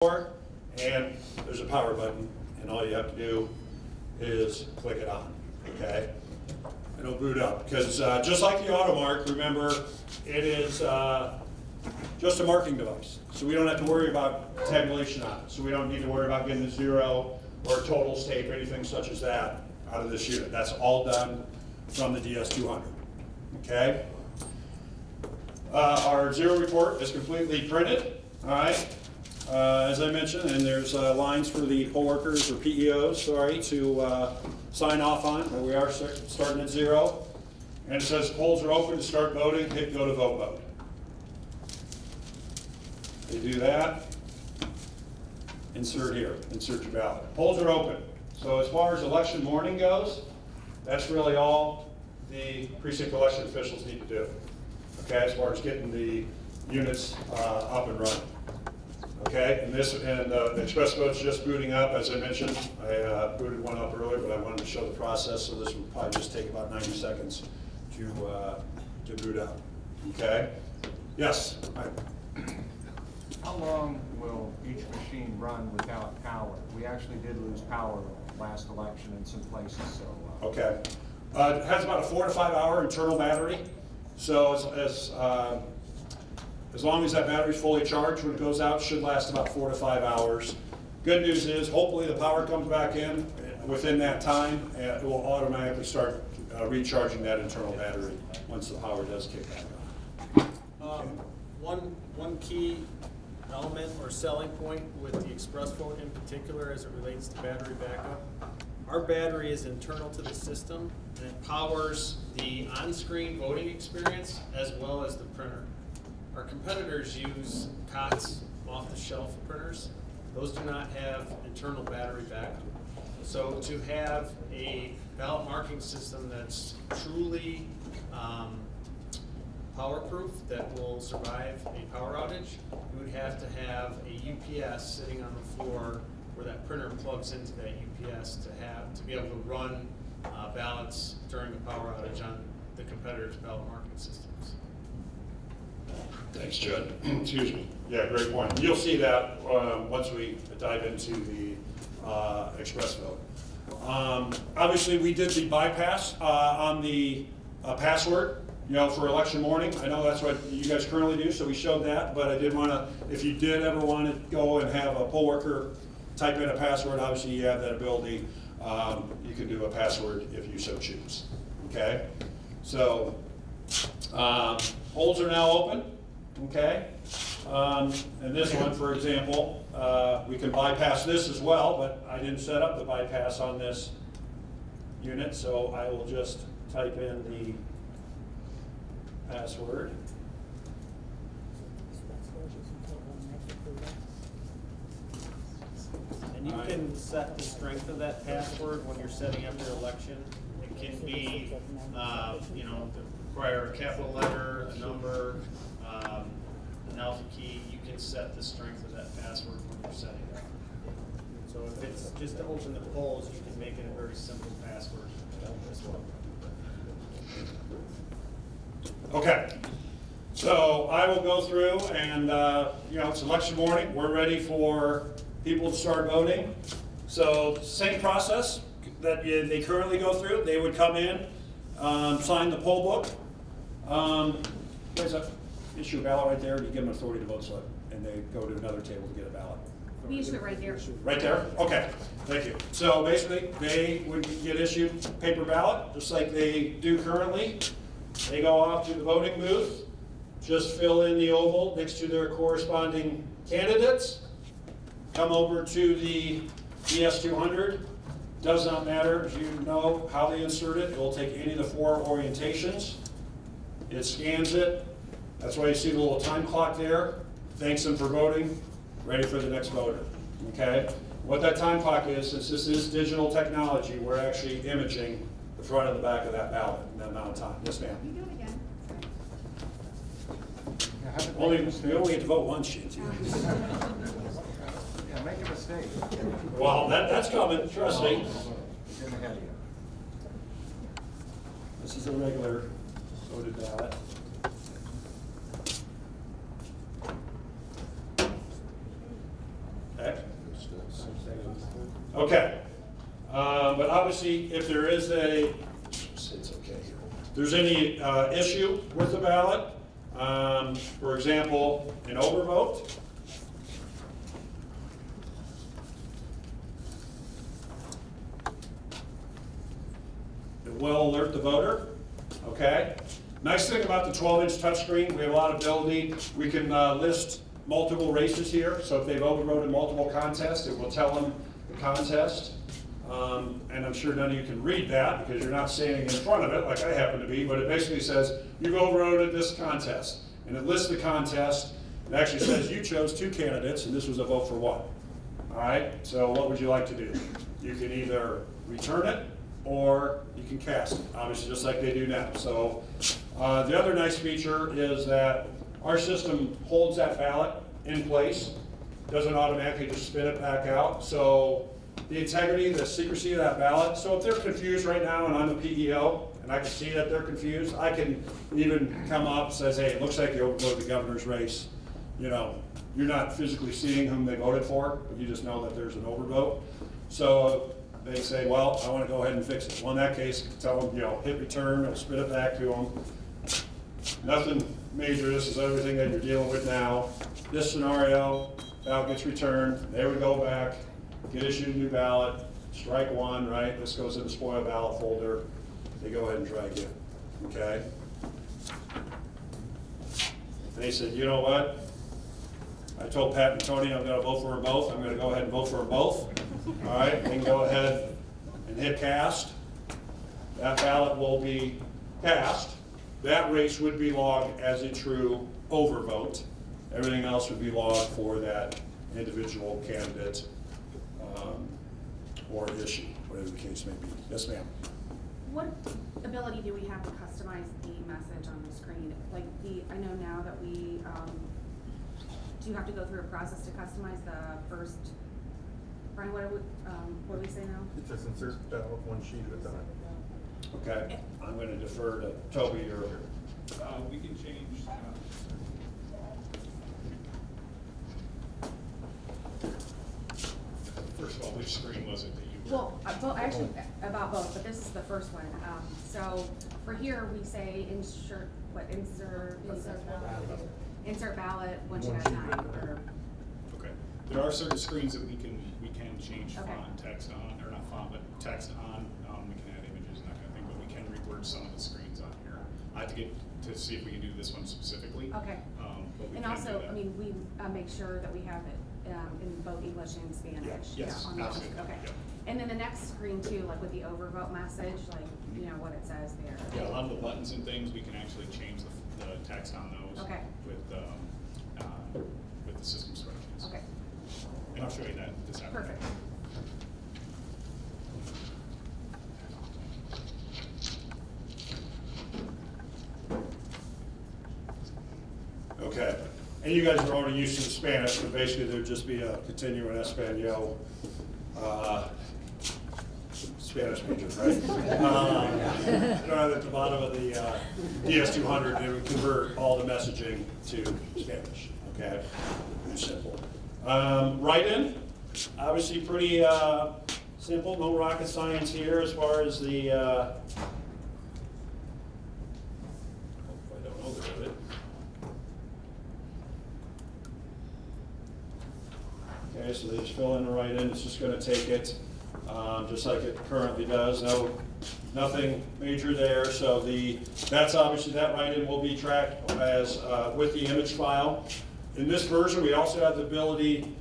and there's a power button, and all you have to do is click it on, okay? And it'll boot up, because just like the AutoMark, remember, it is just a marking device. So we don't have to worry about tabulation on it. So we don't need to worry about getting a 0 or a total state or anything such as that out of this unit. That's all done from the DS200, okay? Our zero report is completely printed, all right? As I mentioned, and there's lines for the poll workers or PEOs, sorry, to sign off on, but we are starting at 0. And it says polls are open to start voting, hit go to vote mode. You do that, insert here, insert your ballot. Polls are open. So as far as election morning goes, that's really all the precinct election officials need to do. Okay, as far as getting the units up and running. Okay, and the express vote's just booting up, as I mentioned. I booted one up earlier, but I wanted to show the process, so this will probably just take about 90 seconds to boot up. Okay? Yes? Right. How long will each machine run without power? We actually did lose power last election in some places, so. Okay. It has about a 4 to 5 hour internal battery, so as long as that battery's fully charged when it goes out, it should last about 4 to 5 hours. Good news is, hopefully the power comes back in within that time, and it will automatically start recharging that internal battery once the power does kick back on. One key element or selling point with the express vote in particular as it relates to battery backup, our battery is internal to the system and it powers the on-screen voting experience as well as the printer. Our competitors use COTS off-the-shelf printers. Those do not have internal battery backup. So to have a ballot marking system that's truly power-proof, that will survive a power outage, you would have to have a UPS sitting on the floor where that printer plugs into that UPS to be able to run ballots during a power outage on the competitors' ballot marking systems. Thanks, Judd. Excuse me. Yeah, great point. You'll see that once we dive into the express vote. Obviously, we did the bypass on the password, for election morning. I know that's what you guys currently do, so we showed that, but I did want to, if you did ever want to go and have a poll worker type in a password, obviously you have that ability. You can do a password if you so choose, okay? So, polls are now open, okay? And this one, for example, we can bypass this as well, but I didn't set up the bypass on this unit, so I will just type in the password. And you can set the strength of that password when you're setting up your election. It can be, require a capital letter, a number, an alpha key. You can set the strength of that password when you're setting it up. So if it's just to open the polls, you can make it a very simple password as well. Okay, so I will go through and, it's election morning. We're ready for people to start voting. So same process that they currently go through. They would come in, sign the poll book. There's a issue a ballot right there. You give them authority to vote slip, and they go to another table to get a ballot. We issue it right there. Right there? Okay, thank you. So basically, they would get issued paper ballot, just like they do currently. They go off to the voting booth, just fill in the oval next to their corresponding candidates, come over to the ES200. Does not matter, as you know, how they insert it. It will take any of the 4 orientations. It scans it. That's why you see the little time clock there. Thanks them for voting. Ready for the next voter. Okay? What that time clock is, since this is digital technology, we're actually imaging the front and the back of that ballot in that amount of time. Yes, ma'am. You do it again. We only get to vote once, you see. Yeah, make a mistake. Well, that's coming, trust me. Getting ahead of you. This is a regular voted ballot. Okay. Okay. But obviously, if there is it's okay here. If there's any issue with the ballot, for example, an overvote, it will alert the voter. Okay. Nice thing about the 12-inch touchscreen, we have a lot of ability. We can list multiple races here. So if they've overvoted multiple contests, it will tell them the contest. And I'm sure none of you can read that because you're not standing in front of it like I happen to be, but it basically says, you've overvoted this contest. And it lists the contest. It actually says you chose 2 candidates and this was a vote for 1. All right, so what would you like to do? You can either return it or you can cast it, obviously just like they do now. So the other nice feature is that our system holds that ballot in place, doesn't automatically just spit it back out. So the integrity, the secrecy of that ballot. So if they're confused right now and I'm a PEO and I can see that they're confused, I can even come up and says, hey, it looks like you overvoted the governor's race. You know, you're not physically seeing whom they voted for, but you just know that there's an overvote. So they say, well, I want to go ahead and fix it. Well, in that case, tell them, you know, hit return, it'll spit it back to them. Nothing major, this is everything that you're dealing with now. This scenario, ballot gets returned, they would go back, get issued a new ballot, strike 1, right? This goes in the spoil ballot folder. They go ahead and try again, okay? If they said, you know what? I told Pat and Tony I'm going to vote for them both. I'm going to go ahead and vote for them both. All right, they can go ahead and hit cast. That ballot will be cast. That race would be logged as a true overvote. Everything else would be logged for that individual candidate or issue, whatever the case may be. Yes, ma'am. What ability do we have to customize the message on the screen? Like I know now that we, do you have to go through a process to customize the first, Brian, what do we say now? It says insert ballot 1 sheet at a time. Okay, I'm going to defer to Toby or. We can change. First of all, which screen was it that you were? Well, actually, about both, but this is the first one. So for here, we say insert ballot 1 sheet at a time. Okay. There are certain screens that we can change Okay. font, text on, or not font, but text on. We can add images and that kind of thing, but we can reword some of the screens on here. I have to get to see if we can do this one specifically. Okay. But we And can also, do that. I mean, we make sure that we have it in both English and Spanish. Yes, on the- absolutely. Okay. Yep. And then the next screen too, like with the overvote message, like, you know, what it says there. Yeah, a lot of the buttons and things, we can actually change the text on those. Okay. With the system spreadsheets. Okay, And I'll show you that this afternoon. perfect. Okay, and you guys are already used to the Spanish, but basically there'd just be a continuo en español Spanish major, right? Right at the bottom of the DS200, it would convert all the messaging to Spanish, okay? Pretty simple. Write-in, obviously pretty simple, no rocket science here as far as the, I don't know the bit. Okay, so they just fill in the write-in, it's just gonna take it, just like it currently does, nothing major there, so that's obviously, that write-in will be tracked as, with the image file. In this version, we also have the ability,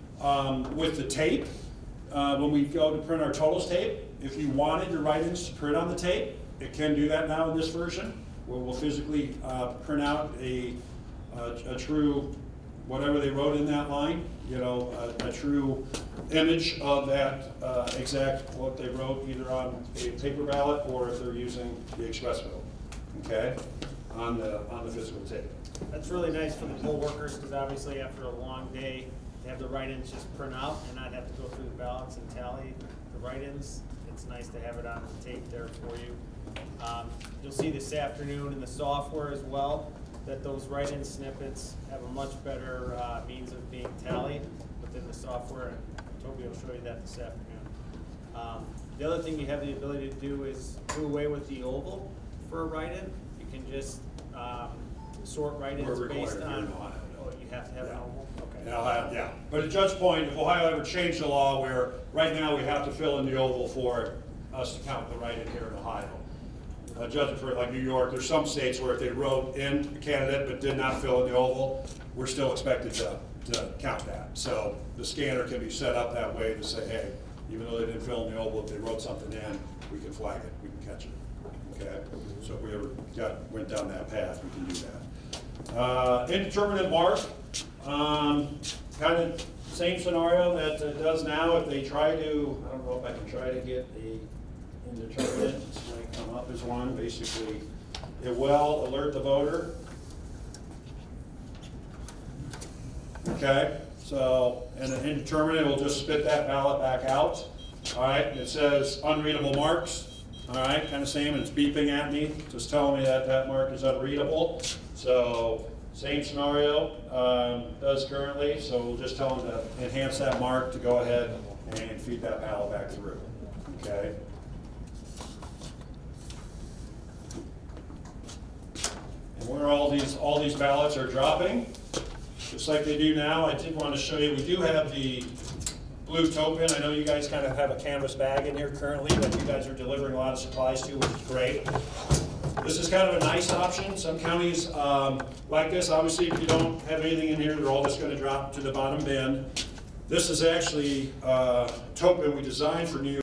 with the tape, when we go to print our totals tape, if you wanted your write-ins to print on the tape, it can do that now in this version, where we'll physically print out a true, whatever they wrote in that line, you know, a true image of that exact what they wrote, either on a paper ballot or if they're using the express vote, okay, on the physical tape. That's really nice for the poll workers, because obviously after a long day, they have the write-ins just print out and not have to go through the ballots and tally the write-ins. It's nice to have it on the tape there for you. You'll see this afternoon in the software as well, that those write-in snippets have a much better means of being tallied. The within the software, and Toby will show you that this afternoon. The other thing you have the ability to do is do away with the oval for a write-in. You can just sort write-ins We're based required here in on, Ohio. oh, you have to have an Yeah. oval? Okay. In Ohio, yeah. But at Judge's point, if Ohio ever changed the law where right now we have to fill in the oval for us to count the write-in here in Ohio. Judging for like New York, there's some states where if they wrote in a candidate but did not fill in the oval, we're still expected to count that. So the scanner can be set up that way to say, hey, even though they didn't fill in the oval, if they wrote something in, we can flag it, we can catch it. Okay? So if we ever went down that path, we can do that. Indeterminate mark, kind of same scenario that it does now. If they try to, I don't know if I can try to get a indeterminate, this might come up as one. Basically, it will alert the voter. Okay, so, and an indeterminate will just spit that ballot back out. All right, it says unreadable marks. All right, kind of same, and it's beeping at me, just telling me that that mark is unreadable. So, same scenario does currently, so we'll just tell them to enhance that mark to go ahead and feed that ballot back through. Okay. And where all these ballots are dropping, just like they do now, I did want to show you, we do have the blue token. I know you guys kind of have a canvas bag in here currently that you guys are delivering a lot of supplies to, which is great. This is kind of a nice option. Some counties like this, obviously if you don't have anything in here, they're all just going to drop to the bottom bin. This is actually a token we designed for New York.